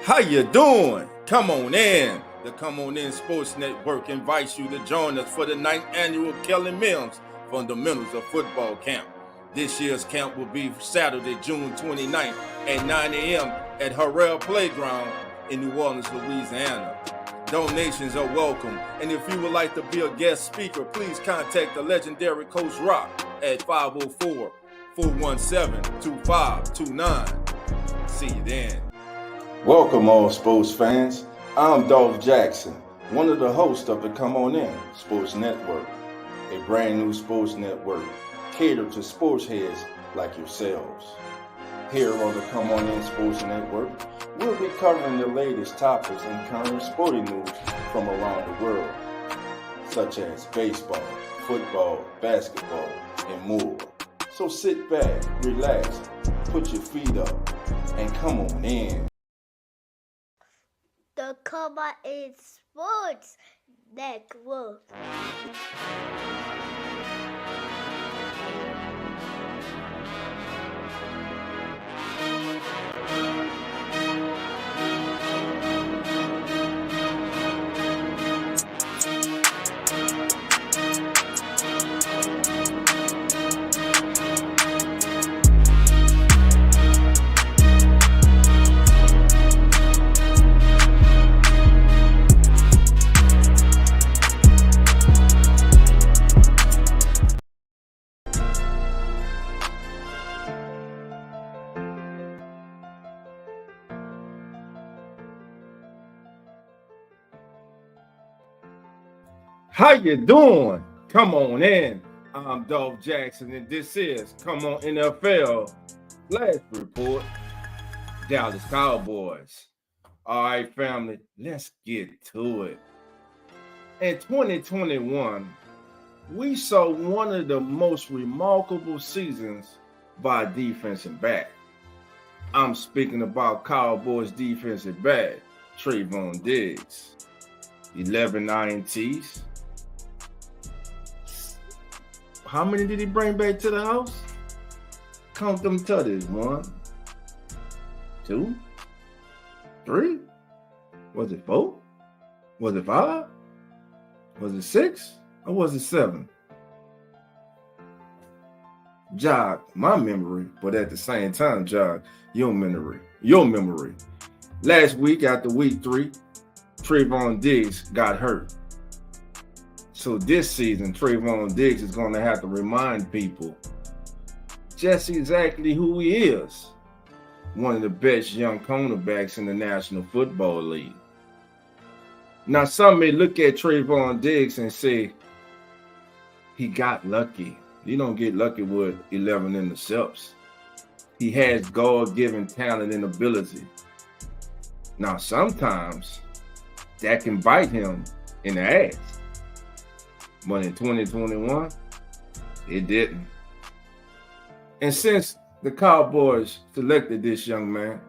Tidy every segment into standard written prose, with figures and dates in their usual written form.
How you doing? Come on in. The Come On In Sports Network invites you to join us for the 9th annual Kelly Mills Fundamentals of Football Camp. This year's camp will be Saturday, June 29th at 9 a.m. at Harrell Playground in New Orleans, Louisiana. Donations are welcome, and if you would like to be a guest speaker, please contact the legendary Coach Rock at 504-417-2529. See you then. Welcome all sports fans. I'm Dolph Jackson, one of the hosts of the Come On In Sports Network, a brand new sports network catered to sports heads like yourselves. Here on the Come On In Sports Network, we'll be covering the latest topics and current sporting news from around the world, such as baseball, football, basketball, and more. So sit back, relax, put your feet up, and come on in. The Come On In Sports Network. How you doing? Come on in. I'm Dolph Jackson, and this is Come On NFL. Last report, Dallas Cowboys. All right, family, let's get to it. In 2021, we saw one of the most remarkable seasons by a defensive back. I'm speaking about Cowboys defensive back, Trevon Diggs. 11 INTs. How many did he bring back to the house? Count them tutties. 1, 2, 3. Was it 4? Was it 5? Was it 6? Or was it 7? Jog my memory, but at the same time, jog your memory. Last week, after week 3, Trevon Diggs got hurt. So this season, Trevon Diggs is going to have to remind people just exactly who he is. One of the best young cornerbacks in the National Football League. Now, some may look at Trevon Diggs and say he got lucky. You don't get lucky with 11 interceptions. He has God-given talent and ability. Now, sometimes that can bite him in the ass. But in 2021, it didn't. And since the Cowboys selected this young man,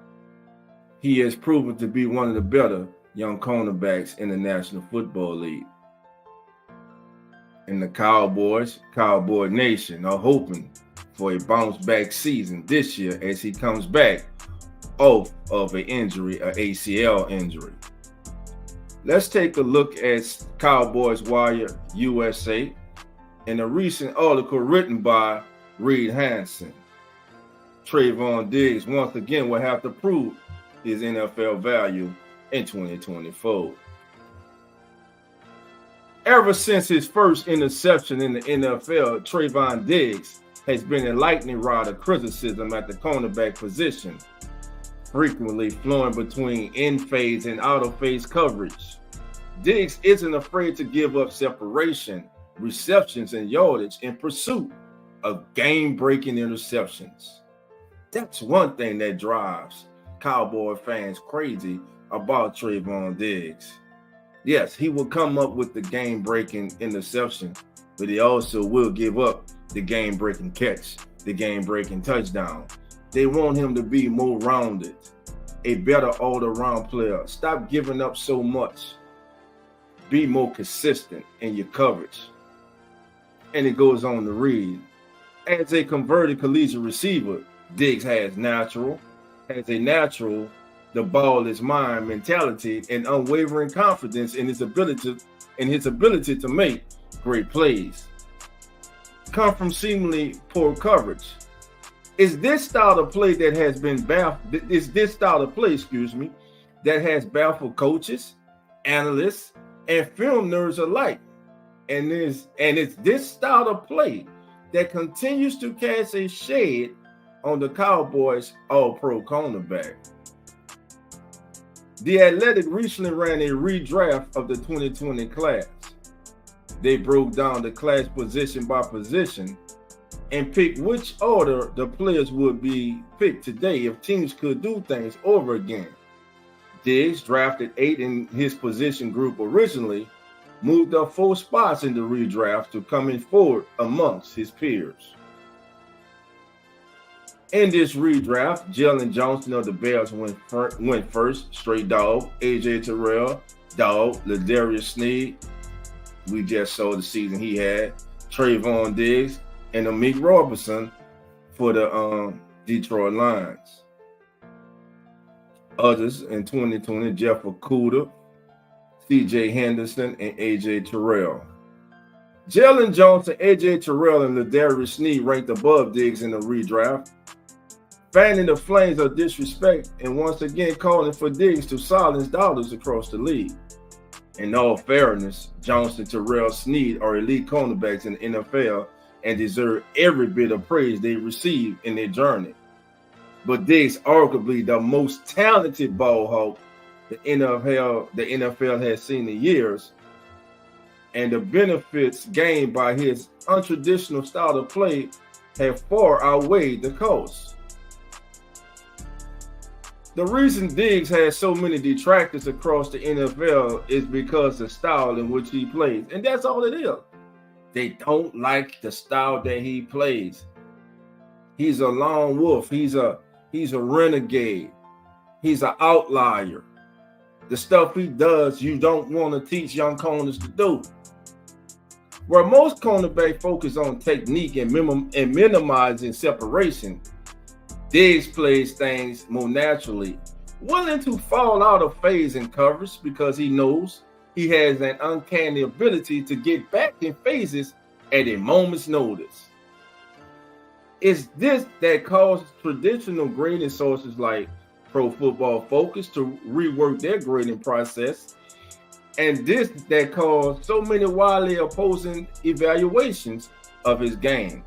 he has proven to be one of the better young cornerbacks in the National Football League. And the Cowboys, Cowboy Nation, are hoping for a bounce-back season this year as he comes back off of an injury, an ACL injury. Let's take a look at Cowboys Wire USA in a recent article written by Reed Hansen. Trevon Diggs once again will have to prove his NFL value in 2024. Ever since his first interception in the NFL, Trevon Diggs has been a lightning rod of criticism at the cornerback position, frequently flowing between in-phase and out-of-phase coverage. Diggs isn't afraid to give up separation, receptions, and yardage in pursuit of game-breaking interceptions. That's one thing that drives Cowboy fans crazy about Trevon Diggs. Yes, he will come up with the game-breaking interception, but he also will give up the game-breaking catch, the game-breaking touchdown. They want him to be more rounded, a better all-around player. Stop giving up so much. Be more consistent in your coverage. And it goes on to read, as a converted collegiate receiver, Diggs has a natural the ball is mine mentality and unwavering confidence in his ability to make great plays. Come from seemingly poor coverage. Is this style of play that has been baffled? Is this style of play, that has baffled coaches, analysts, and film nerds alike? And it's this style of play that continues to cast a shade on the Cowboys all-pro cornerback. The Athletic recently ran a redraft of the 2020 class. They broke down the class position by position and picked which order the players would be picked today if teams could do things over again. Diggs, drafted 8 in his position group originally, moved up 4 spots in the redraft to come in forward amongst his peers. In this redraft, Jalen Johnson of the Bears went first, straight dog. AJ Terrell, dog. Ladarius Sneed, we just saw the season he had. Trayvon Diggs, and Amik Robertson for the Detroit Lions. Others in 2020, Jeff Okudah, C.J. Henderson, and A.J. Terrell. Jalen Johnson, A.J. Terrell, and Ladarius Sneed ranked above Diggs in the redraft, fanning the flames of disrespect and once again calling for Diggs to silence doubters across the league. In all fairness, Johnson, Terrell, Sneed are elite cornerbacks in the NFL and deserve every bit of praise they receive in their journey. But Diggs, arguably the most talented ball hawk the NFL has seen in years, and the benefits gained by his untraditional style of play have far outweighed the costs. The reason Diggs has so many detractors across the NFL is because the style in which he plays, and that's all it is. They don't like the style that he plays. He's a lone wolf. He's a renegade. He's an outlier. The stuff he does, you don't want to teach young corners to do. Where most cornerbacks focus on technique and minimizing separation, Diggs plays things more naturally, willing to fall out of phase and coverage because he knows he has an uncanny ability to get back in phases at a moment's notice. It's this that causes traditional grading sources like Pro Football Focus to rework their grading process, and this that caused so many wildly opposing evaluations of his game.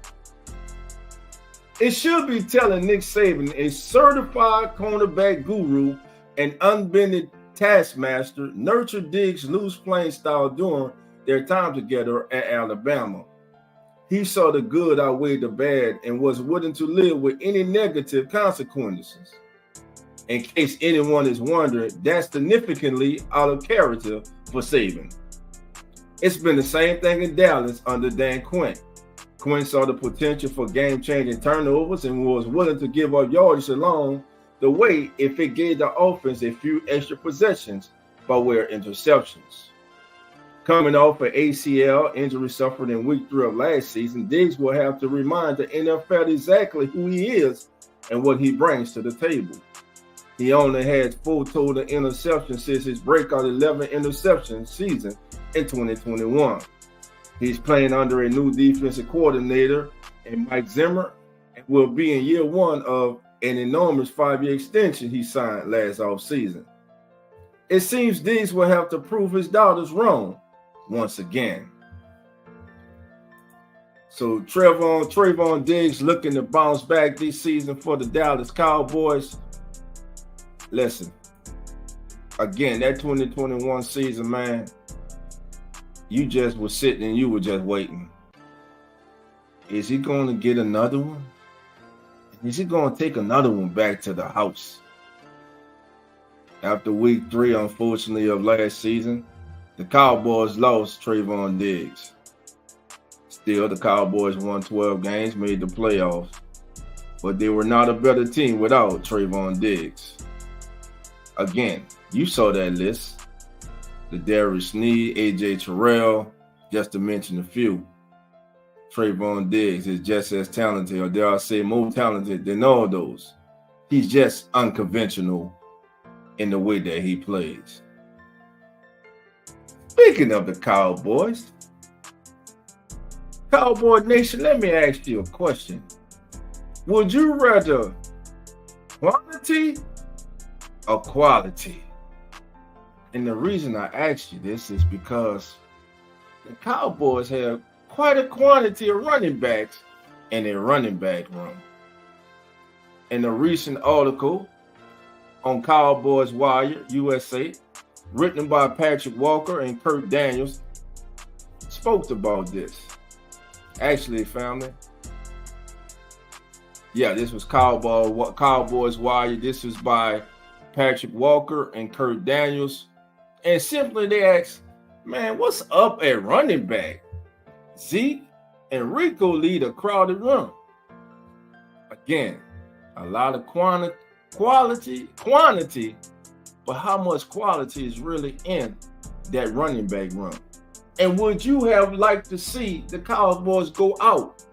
It should be telling Nick Saban, a certified cornerback guru and unbending taskmaster, nurtured Diggs' loose playing style during their time together at Alabama. He saw the good outweigh the bad and was willing to live with any negative consequences. In case anyone is wondering, that's significantly out of character for Saban. It's been the same thing in Dallas under Dan Quinn. Quinn saw the potential for game-changing turnovers and was willing to give up yardage along the way if it gave the offense a few extra possessions by way of interceptions. Coming off an ACL injury suffered in week 3 of last season, Diggs will have to remind the NFL exactly who he is and what he brings to the table. He only had 4 total interceptions since his breakout 11 interception season in 2021. He's playing under a new defensive coordinator and Mike Zimmer, and will be in year 1 of an enormous 5-year extension he signed last offseason. It seems Diggs will have to prove his doubters wrong once again. So Trayvon Diggs looking to bounce back this season for the Dallas Cowboys. Listen, again, that 2021 season, man, you just were sitting and you were just waiting. Is he going to get another one? Is he going to take another one back to the house? After week 3, unfortunately, of last season, the Cowboys lost Trayvon Diggs. Still, the Cowboys won 12 games, made the playoffs, but they were not a better team without Trayvon Diggs. Again, you saw that list. Ladarius Sneed, A.J. Terrell, just to mention a few. Trayvon Diggs is just as talented, or dare I say more talented than all those. He's just unconventional in the way that he plays. Speaking of the Cowboys, Cowboy Nation, let me ask you a question. Would you rather quantity or quality? And the reason I asked you this is because the Cowboys have quite a quantity of running backs in their running back room. In a recent article on Cowboys Wire USA, written by Patrick Walker and Kurt Daniels, spoke about this. Actually, family, yeah, this was Cowboys Wire. This was by Patrick Walker and Kurt Daniels. And simply they asked, man, what's up at running back? Zeke and Rico lead a crowded run. Again, a lot of quantity, but how much quality is really in that running back run? And would you have liked to see the Cowboys go out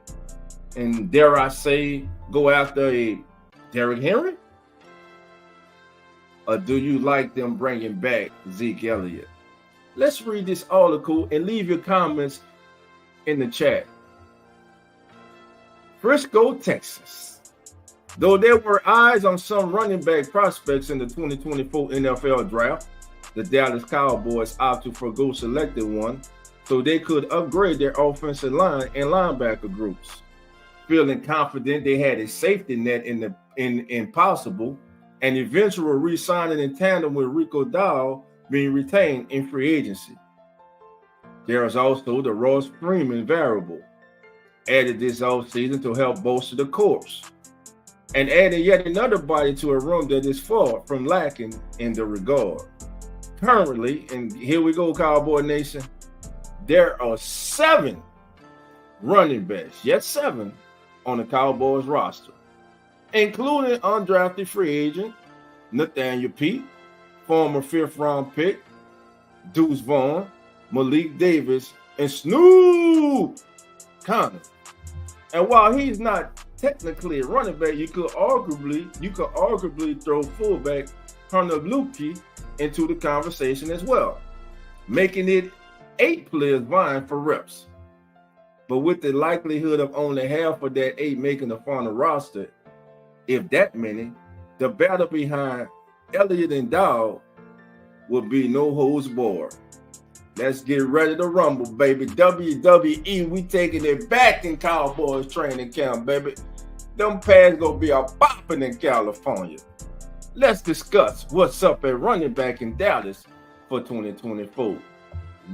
and, dare I say, go after a Derrick Henry? Or do you like them bringing back Zeke Elliott? Let's read this article and leave your comments in the chat. Frisco, Texas. Though there were eyes on some running back prospects in the 2024 NFL draft, the Dallas Cowboys opted to forgo selected one so they could upgrade their offensive line and linebacker groups. Feeling confident they had a safety net in possible and eventual re-signing in tandem with Rico Dowdle being retained in free agency. There is also the Royce Freeman variable, added this offseason to help bolster the corps, and adding yet another body to a room that is far from lacking in the regard. Currently, and here we go, Cowboy Nation, there are 7 running backs, yes, 7, on the Cowboys roster, including undrafted free agent Nathaniel Pete, former 5th-round pick Deuce Vaughn, Malik Davis, and Snoop Connor. And while he's not technically a running back, you could arguably throw fullback Hunter Luepke into the conversation as well, making it 8 players vying for reps. But with the likelihood of only half of that 8 making the final roster, if that many, the battle behind Elliott and Dowd will be no holds barred. Let's get ready to rumble, baby. WWE, we taking it back in Cowboys training camp, baby. Them pads gonna be a bopping in California. Let's discuss what's up at running back in Dallas for 2024.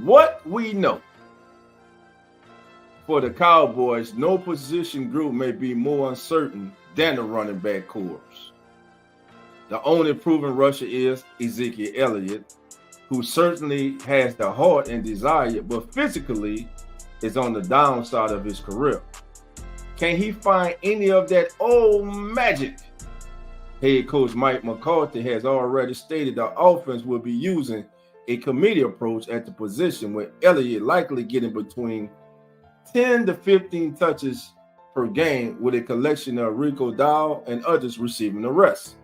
What we know. For the Cowboys, no position group may be more uncertain than the running back corps. The only proven rusher is Ezekiel Elliott, who certainly has the heart and desire, but physically is on the downside of his career. Can he find any of that old magic? Head coach Mike McCarthy has already stated the offense will be using a committee approach at the position, with Elliott likely getting between 10 to 15 touches per game, with a collection of Rico Dowdle and others receiving the rest.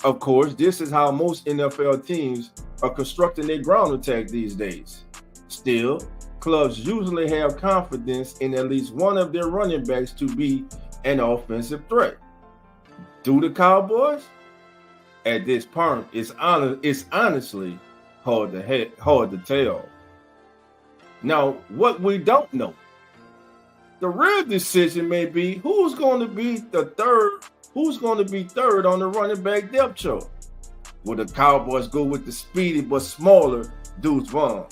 Of course, this is how most NFL teams are constructing their ground attack these days. Still, clubs usually have confidence in at least one of their running backs to be an offensive threat. Do the Cowboys? At this point, it's honestly hard to tell. Now, what we don't know, the real decision may be who's going to be third on the running back depth chart. Will the Cowboys go with the speedy but smaller Deuce Vaughn?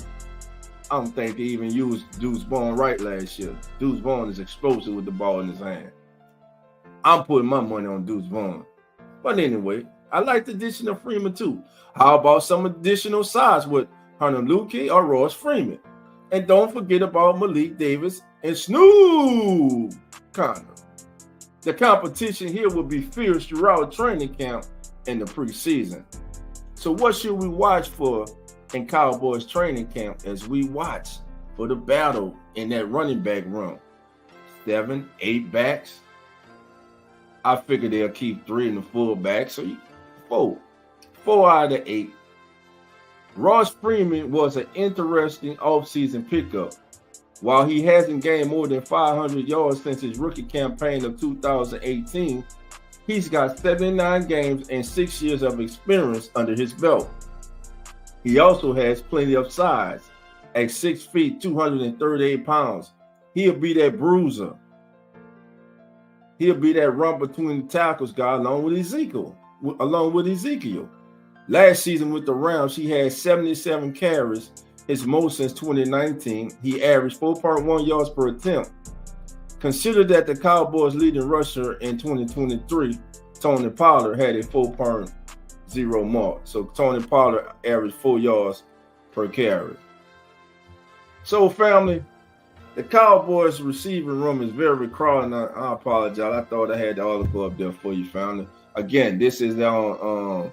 I don't think they even used Deuce Vaughn right last year. Deuce Vaughn is explosive with the ball in his hand. I'm putting my money on Deuce Vaughn. But anyway, I like the addition of Freeman too. How about some additional size with Hunter Luepke or Royce Freeman? And don't forget about Malik Davis and Snoop Connor. The competition here will be fierce throughout training camp and the preseason. So what should we watch for in Cowboys training camp as we watch for the battle in that running back room? 7, 8 backs. I figure they'll keep 3 in the fullback. So 4 out of 8. Ross Freeman was an interesting offseason pickup. While he hasn't gained more than 500 yards since his rookie campaign of 2018, he's got 79 games and 6 years of experience under his belt. He also has plenty of size. At 6 feet, 238 pounds, he'll be that bruiser. He'll be that run between the tackles guy along with Ezekiel. Last season with the Rams, he had 77 carries, his most since 2019. He averaged 4.1 yards per attempt. Consider that the Cowboys' leading rusher in 2023, Tony Pollard, had a 4.0 mark. So Tony Pollard averaged 4 yards per carry. So, family, the Cowboys' receiving room is very crowded. I apologize. I thought I had the article up there for you, family. Again, this is on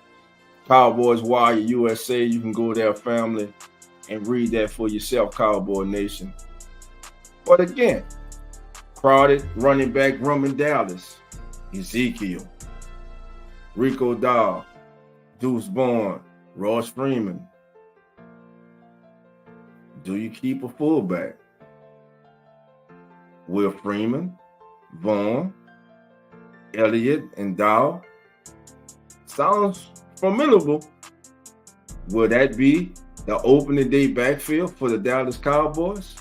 Cowboys Wire USA. You can go there, family, and read that for yourself, Cowboy Nation. But again, crowded running back room in Dallas. Ezekiel, Rico Dahl, Deuce Bourne, Ross Freeman. Do you keep a fullback? Will Freeman, Vaughn, Elliott, and Dahl? Sounds formidable. Will that be the opening day backfield for the Dallas Cowboys?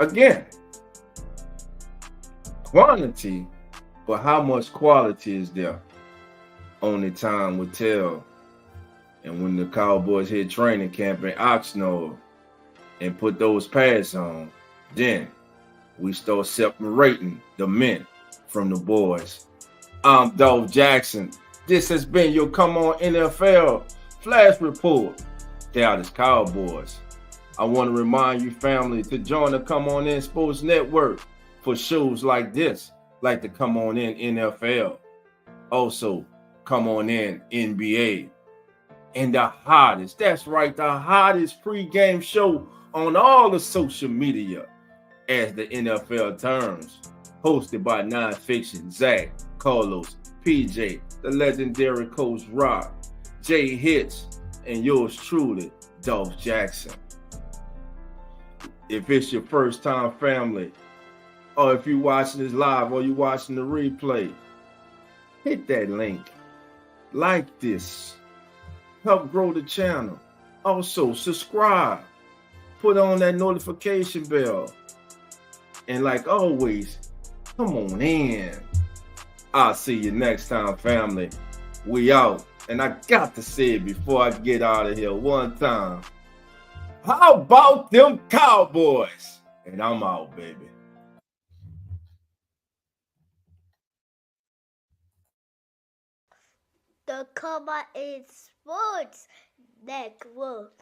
Again, quantity, but how much quality is there? Only time will tell. And when the Cowboys hit training camp in Oxnard and put those pads on, then we start separating the men from the boys. I'm Dolph Jackson. This has been your Come On NFL Flash Report, Dallas Cowboys. I want to remind you, family, to join the Come On In Sports Network for shows like this, like the Come On In NFL. Also, Come On In NBA. And the hottest, that's right, the hottest pregame show on all the social media as the NFL turns. Hosted by Nonfiction, Zach, Carlos, PJ, the legendary Coach Rock, Jay Hitch, and yours truly, Dolph Jackson. If it's your first time, family, or if you're watching this live or you're watching the replay, hit that link. Like this. Help grow the channel. Also, subscribe. Put on that notification bell. And like always, come on in. I'll see you next time, family. We out. And I got to say it before I get out of here one time. How about them Cowboys? And I'm out, baby. The Cowboys Sports Network.